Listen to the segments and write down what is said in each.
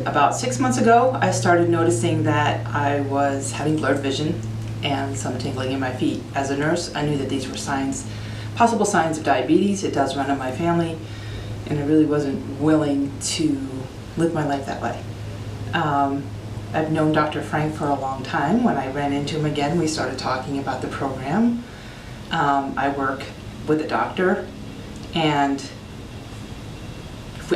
About 6 months ago, I started noticing that I was having blurred vision and some tingling in my feet. As a nurse, I knew that these were possible signs of diabetes. It does run in my family, and I really wasn't willing to live my life that way. I've known Dr. Frank for a long time. When I ran into him again, we started talking about the program. I work with a doctor, and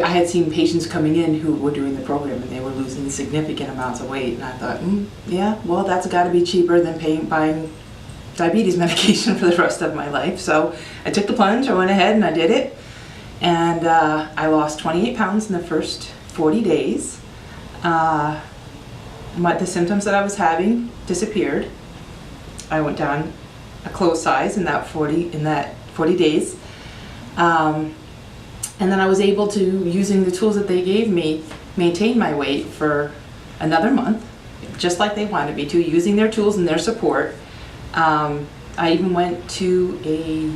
I had seen patients coming in who were doing the program and they were losing significant amounts of weight, and I thought, yeah, well, that's got to be cheaper than buying diabetes medication for the rest of my life. So I took the plunge, I went ahead and I did it, and I lost 28 pounds in the first 40 days. The symptoms that I was having disappeared. I went down a clothes size in that 40 days. And then I was able to, using the tools that they gave me, maintain my weight for another month, just like they wanted me to, using their tools and their support. I even went to a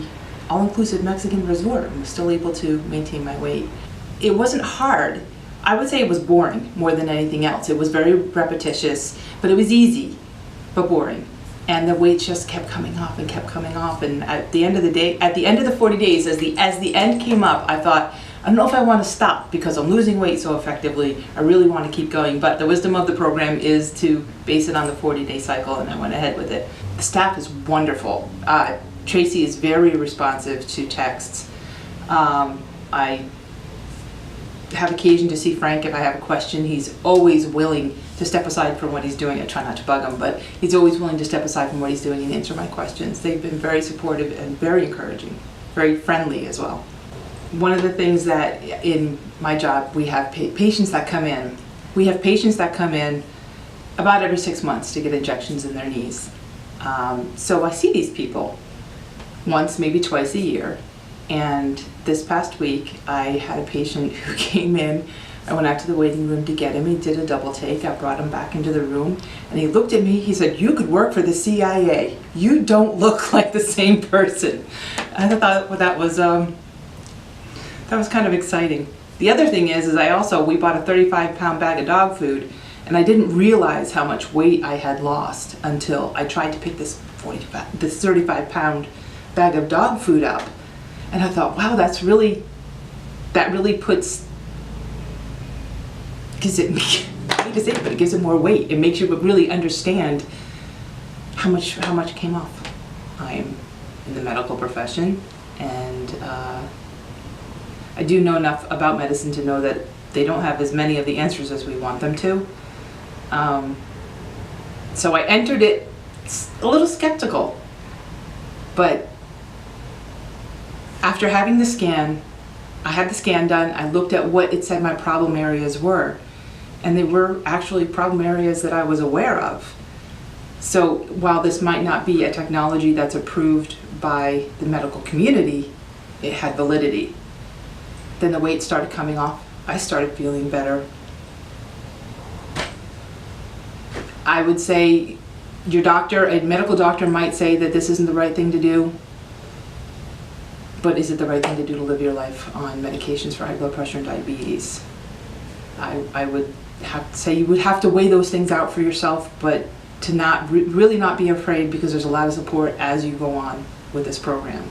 all-inclusive Mexican resort and was still able to maintain my weight. It wasn't hard. I would say it was boring more than anything else. It was very repetitious, but it was easy, but boring. And the weight just kept coming off and kept coming off. And at the end of the day, at the end of the 40 days, as the end came up, I thought, I don't know if I want to stop because I'm losing weight so effectively. I really want to keep going. But the wisdom of the program is to base it on the 40-day cycle, and I went ahead with it. The staff is wonderful. Tracy is very responsive to texts. I have occasion to see Frank if I have a question. He's always willing to step aside from what he's doing. I try not to bug him, but he's always willing to step aside from what he's doing and answer my questions. They've been very supportive and very encouraging, very friendly as well. One of the things that in my job, we have patients that come in. We have patients that come in about every 6 months to get injections in their knees. So I see these people once, maybe twice a year. And this past week, I had a patient who came in. I went out to the waiting room to get him. He did a double take. I brought him back into the room, and he looked at me. He said, "You could work for the CIA. You don't look like the same person." I thought, well, that was kind of exciting. The other thing is we bought a 35-pound bag of dog food, and I didn't realize how much weight I had lost until I tried to pick this 35-pound bag of dog food up. And I thought, wow, that really puts, it gives it more weight. It makes you really understand how much came off. I'm in the medical profession, and I do know enough about medicine to know that they don't have as many of the answers as we want them to. So I entered it a little skeptical, but after having the scan, I had the scan done, I looked at what it said my problem areas were, and they were actually problem areas that I was aware of. So while this might not be a technology that's approved by the medical community, it had validity. Then the weight started coming off. I started feeling better. I would say a medical doctor might say that this isn't the right thing to do. But is it the right thing to do to live your life on medications for high blood pressure and diabetes? I would have to say you would have to weigh those things out for yourself, but to really not be afraid, because there's a lot of support as you go on with this program.